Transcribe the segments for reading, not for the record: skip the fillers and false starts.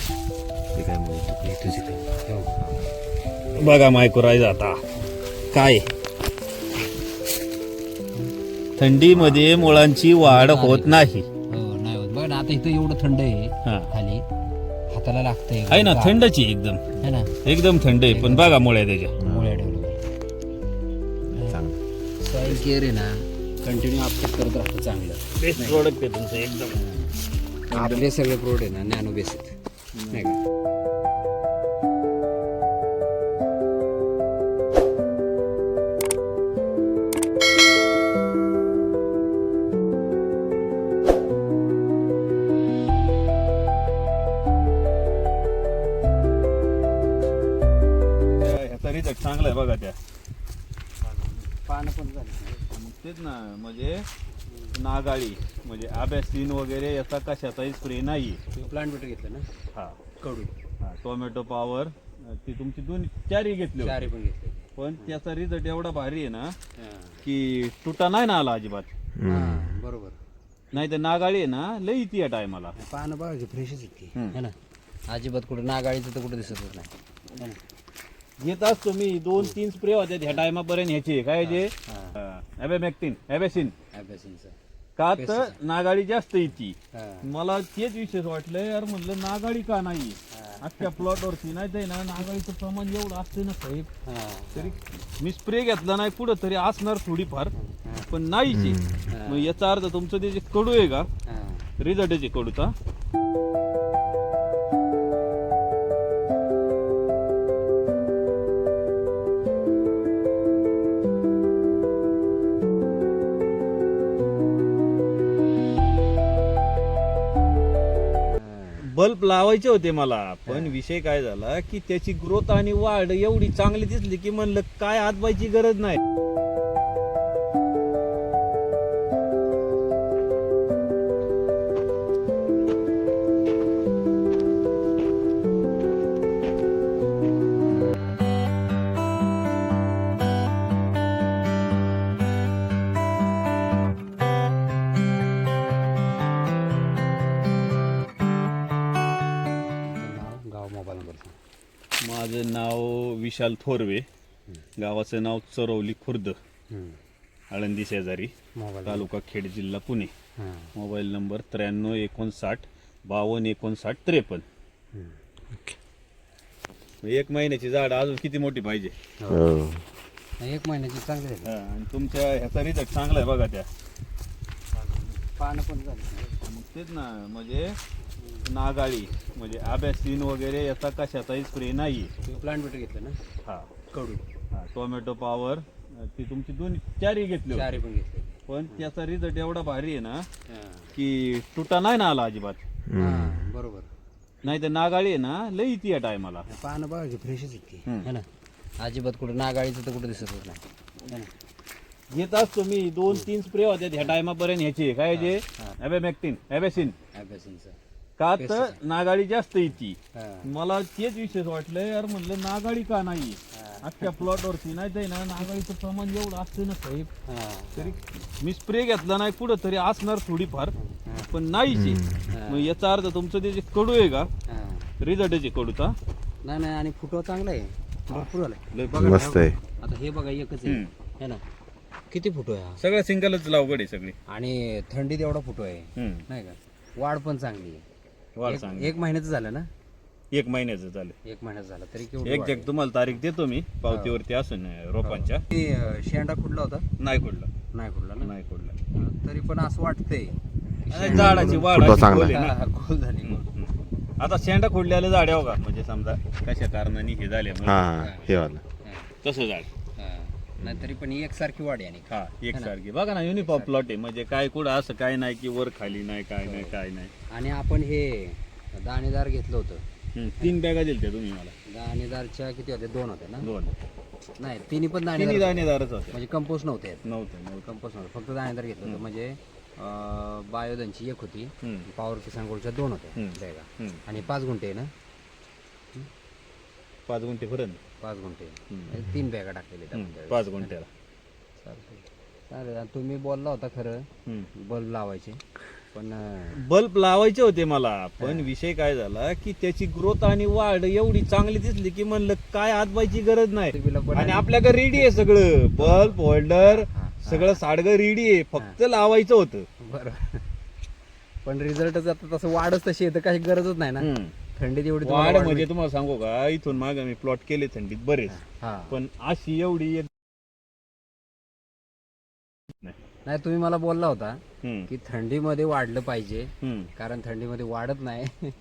ते काय माहिती इथंच इथं बघा मायक्रोरायझ आता काय थंडीमध्ये मुळांची वाढ होत नाही. हो नाही होत बघ ना आता इथं एवढं थंड आहे हा. खाली हाताला लागतंय आहे ना थंडची एकदम है ना एकदम थंड आहे पण बघा मुळे त्याच्या मुळ्या डेव्हलप चांगलं. सॉइल केअर आहे ना कंटिन्यू अपडेट करत राहतं चांगलं. बेस्ट प्रोडक्ट आहे तुमचं एकदम. आपले सगळे प्रोडक्ट आहे ना नॅनो बेस आहेत नाही का. ह्याचा रिझल्ट चांगला आहे बघा त्या पानं पण झाली तेच ना म्हणजे नागाळी म्हणजे अबॅसिन वगैरे याचा कशाचाही स्प्रे नाही. प्लांट बेटर घेतलं ना हा कडू हा टोमॅटो पॉवर ती तुमची दोन चारही घेतली होती. चारे पण घेतले पण त्याचा रिझल्ट एवढा भारी आहे ना हा. की तुटा नाही ना आला अजिबात. हा, बरोबर. नाही तर नागाळी आहे ना लई ती या टायमाला. पानं बघा की फ्रेशच इतकी हम्म. है ना अजिबात कुठं नागाळीचं तर कुठं दिसतच नाही है ना. घेत असतो मी 2-3 स्प्रे होते ह्या टायमापर्यंत ह्याचे काय जे ॲबॅमॅक्टिन ॲबॅसिन अभ्यासींचं का तर नागाळी जास्त येते. हा. मला तेच विशेष वाटलं यार म्हणलं नागाळी का नाही हा. अख्ख्या प्लॉटवरती नाही तर ना नागाळीचं प्रमाण एवढं असते ना साहेब हा. तरी मी स्प्रे घेतला नाही कुठं तरी असणार थोडीफार हा. पण नाहीची. मग याचा अर्थ तुमचं ते जे कडू आहे का हा. रिझल्ट आहे कडूचा. बल्ब लावायचे होते मला पण विषय काय झाला की त्याची ग्रोथ आणि वाढ एवढी चांगली दिसली की म्हणलं काय आजबायची गरज नाही. गाव मोबाईल नंबर माझं नाव विशाल थोरवे, गावाचं नाव चरवली खुर्द, आळंदी शेजारी, मोबाईल तालुका खेड, जिल्हा पुणे. हां. Mobile number 9359 5259 53. एक महिन्याची झाड अजून किती मोठी पाहिजे. हो. एक महिन्याची चांगली झाली हा, आणि तुमच्या ह्याचा रिझल्ट चांगला आहे बघा त्या. पानं पण झाली मग तेच ना म्हणजे नागाळी म्हणजे अबॅसिन वगैरे याचा कशाचाही स्प्रे नाही. प्लांट बेटर घेतलं ना हा कडू हा टोमॅटो पॉवर ती तुमची दोन चारही घेतली होती. चारे पण घेतले पण त्याचा रिझल्ट एवढा भारी आहे ना हा. की तुटा नाही ना आला अजिबात. हा, बरोबर. नाही तर नागाळी आहे ना लई ती या टायमाला. पानं बघा की फ्रेशच इतकी हम्म. है ना अजिबात कुठं नागाळीचं तर कुठं दिसतच नाही है ना. घेत असतो मी 2-3 स्प्रे होते ह्या टायमापर्यंत ह्याचे काय जे ॲबॅमॅक्टिन ॲबॅसिन अभ्यासींचं का तर नागाळी जास्त येते. हा. मला तेच विशेष वाटलं यार म्हणलं नागाळी का नाही अख्ख्या प्लॉटवरती नाही तर ना नागाळीचं प्रमाण एवढं असते ना साहेब हा. तरी मी स्प्रे घेतला नाही कुठं तरी असणार थोडीफार पण नाहीची. मग याचा अर्थ तुमचं ते जे कडू आहे का हा. रिझल्ट आहे कडूचा. नाही नाही आणि फुटवा चांगला आहे भरपूर आलाय. लय बघा मस्त आहे. आता हे बघा एकच आहे है ना किती फुटो आहे हा सगळं सिंगलच लावगड आहे सगळी. आणि थंडीत एवढा फुटो आहे नाही का. वाढ पण चांगली आहे. वाढ चांगली. एक महिन्याचं झालं ना 1 महिन्याचं झालं. 1 महिन्याचं झालं तरी केवढं एक्झॅक्ट तुम्हाला तारीख देतो मी पावतीवरती असून रोपांच्या. शेंडा कुठला होता नाही कुठला नाही कुठला ना नाही कुठला. तरी पण असं वाटतंय आणि झाडाची वाढ फुटवा अशी चांगला खोल आहे ना. हा, खोल झाली आता शेंडा खोडल्याला झाड आहे का म्हणजे समजा कशा कारणाने हे झाले हा हे वाला. तसं झाड. नाही तरी पण एकसारखी वाढ आहे आणि हा एकसारखी बघा ना युनिफॉर्म प्लॉट आहे म्हणजे काय कुठं असं काय नाही की वर खाली नाही काय नाही काय नाही. आणि आपण हे दाणेदार घेतलं होतं 3 बॅगा दिल्या तुम्ही मला. दाणेदारच्या किती होते 2 होते ना 2 नाही तिन्ही पण तिन्ही दाणेदार दाणेदारच होते. म्हणजे कंपोस्ट नव्हते नव्हतं कंपोस्ट नव्हतं फक्त दाणेदार घेतलं होतं म्हणजे बायोधनची एक होती हम्म. पॉवर किसान गोल्डच्या 2 होत्या हम्म. बॅगा हम्म. आणि 5 गुंठे आहे ना 5 गुंठे पर्यंत 5 गुंठे हम्म. 3 बॅगा टाकलेल्या त्या पण त्यावेळेस. 5 गुंठ्याला. चालतंय. चालेल आणि तुम्ही बोलला होता खरं हम्म. बल्ब लावायचे पण बल्ब लावायचे होते मला, पण विषय काय झाला की त्याची ग्रोथ आणि वाढ एवढी चांगली दिसली की म्हणलं काय हातबायची गरज नाही. आणि आपल्याकडे रेडी आहे सगळं, बल्ब होल्डर सगळं साडगं रेडी आहे, फक्त लावायचं होतं. बरं, पण रिझल्टच आता तसं वाढच तशी आहे तर काही गरजच नाही ना. थंडीत एवढी वाढ म्हणजे तुम्हाला सांगू का, इथून माग मी प्लॉट केले थंडीत बरेच, पण अशी एवढी नाही. तुम्ही मला बोलला होता की थंडीमध्ये वाढलं पाहिजे, कारण थंडीमध्ये वाढत नाही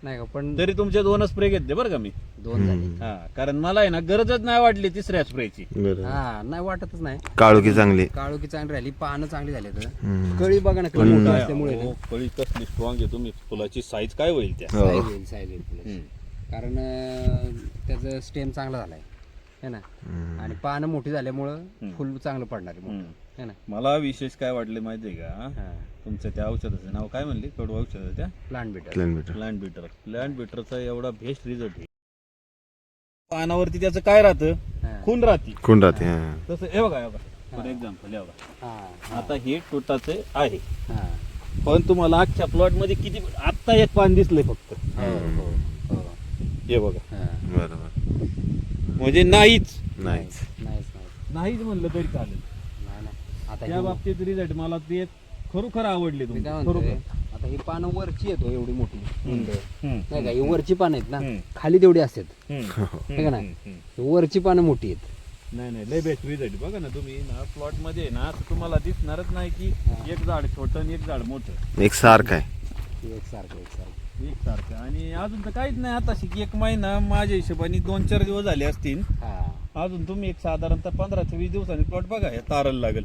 नाही का. पण तरी तुमचे 2 स्प्रे घेतले बरं का मी. 2 झाले. हा, कारण मला आहे ना गरजच नाही वाटली तिसऱ्या स्प्रेची. हा, नाही वाटतच नाही. काळोखी चांगली राहिली, पानं चांगली झाली. तर कळी बघा ना, कळी मोठी असल्यामुळे ना. कळी कसली स्ट्रॉंग आहे, तुम्ही फुलाची साईज काय होईल त्या. साईज येईल फुलाची. कारण त्याचं स्टेम चांगला झालाय है ना, आणि पानं मोठी झाल्यामुळं फुल चांगलं पडणार आहे ना. मला विशेष काय वाटले माहितीये का, तुमचं त्या औषधाचं नाव काय म्हणले, कडू औषध त्या प्लांट प्लांट बीटरचा एवढा बेस्ट रिझल्ट आहे. पानावरती त्याचं काय राहतं, खून राहते. तसं हे बघा फॉर एक्झाम्पल हे बघा, आता हे टोटाचं आहे, पण तुम्हाला अख्ख्या प्लॉट मध्ये किती आत्ता एक पान दिसलंय फक्त. हे बघा, बरोबर, म्हणजे नाहीच म्हणलं तरी चालेल. त्या बाबतीत रिझल्ट मला ते खरोखर आवडले. मी काय म्हणतोय, आता ही पानं वरची येतो एवढी मोठी नाही का, ही वरची पानं आहेत ना, खाली तेवढी असतात हे का नाही, वरची पानं मोठी आहेत. नाही लय बेस्ट रिझल्ट. बघा ना तुम्ही ना प्लॉट मध्ये ना तुम्हाला दिसणारच नाही की एक झाड छोटं आणि एक झाड मोठं, एकसारखं आहे, एकसारखं. आणि अजून तर काहीच नाही, आता शिकी 1 महिना माझ्या हिशोबाने 2-4 दिवस झाले असतील. अजून तुम्ही एक साधारणतः 15 ते 20 दिवसांनी प्लॉट बघा, हे तारायला लागेल.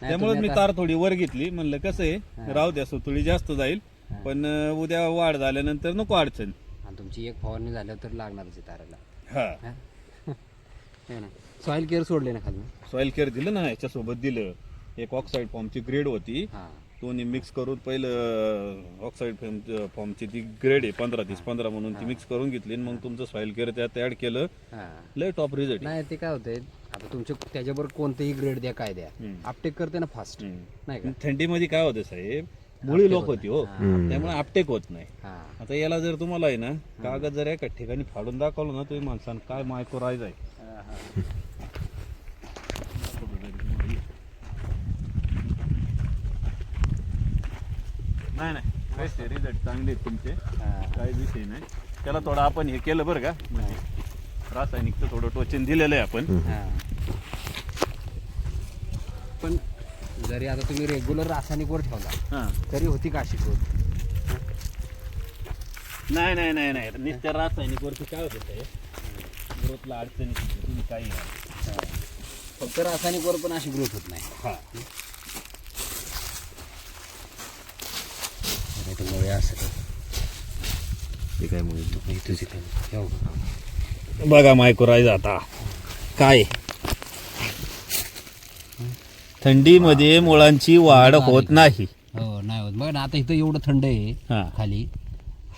त्यामुळे मी तार थोडी वर घेतली, म्हणलं कसं आहे राहू द्या, सुतळी जास्त जाईल, पण उद्या वाढ झाल्यानंतर नको अडचण. तुमची एक फवारणी झाल्यावर तर लागणारच आहे ताराला. हा, सॉइल केअर सोडले ना खाली, सॉइल केअर दिलं ना, याच्यासोबत दिलं एक ऑक्साईड फॉर्मची ग्रेड होती, दोन्ही मिक्स करून पहिलं ऑक्साईड फॉर्मची ती ग्रेड आहे 15-30-15 म्हणून ती मिक्स करून घेतली, मग तुमचं सॉइल केअर त्यात ऍड केलं, लय टॉप रिझल्ट. नाही ते काय होतंय, आता तुमच्या त्याच्याबरोबर कोणतेही ग्रेड द्या, काय द्या, अपटेक करते ना फास्ट, नाही का. थंडीमध्ये काय होतं साहेब, मुळी लोक होती हो, त्यामुळे अपटेक होत नाही. आता याला जर तुम्हाला आहे ना कागद जर एका ठिकाणी फाडून दाखवलं ना, तुम्ही माणसानं काय मायक्रोराइज आहे. नाही रिझल्ट चांगले आहेत तुमचे, काही विषय नाही. त्याला थोडं आपण हे केलं बरं का, म्हणजे रासायनिकचं थोडं टोचन दिलेलं आहे आपण. पण जरी आता तुम्ही रेग्युलर रासायनिकवर ठेवला तरी होती का अशी ग्रोथ? नाही नुसत्या रासायनिकवरती काय होतं, ग्रोथला अडचणी तुम्ही काही फक्त रासायनिकवर पण अशी ग्रोथ होत नाही. बघा मायक्रोराइज आता काय, थंडीमध्ये मुळांची वाढ होत नाही. हो, नाही होत. बघा ना, आता इथं एवढं थंड आहे, खाली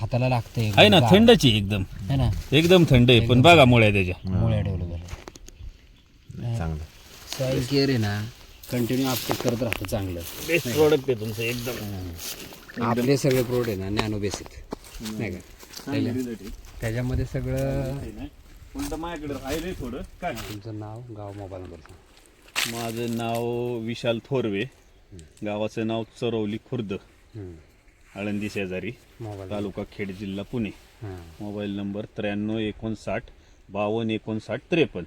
हाताला लागतंय, आहे ना, थंडची एकदम है ना, एकदम थंड आहे. पण बघा मुळ्या त्याच्या मुळ्या डेव्हलप झाल्या. चांगलं. सॉइल केअर आहे ना, कंटिन्यू अपटेक करत राहतं, चांगलं बेस्ट प्रोडक्ट आहे तुमचं एकदम. आपले सगळे प्रोडक्ट आहे ना नॅनो बेसिक, नाही का, त्याच्यामध्ये सगळं. माझ्याकडे राहिले थोडं काय. तुमचं नाव, गाव, मोबाईल नंबर. माझं नाव विशाल थोरवे, गावाचं नाव चरवली खुर्द, आळंदी शेजारी, तालुका खेड, जिल्हा पुणे. Mobile number 93 59 52 59 53.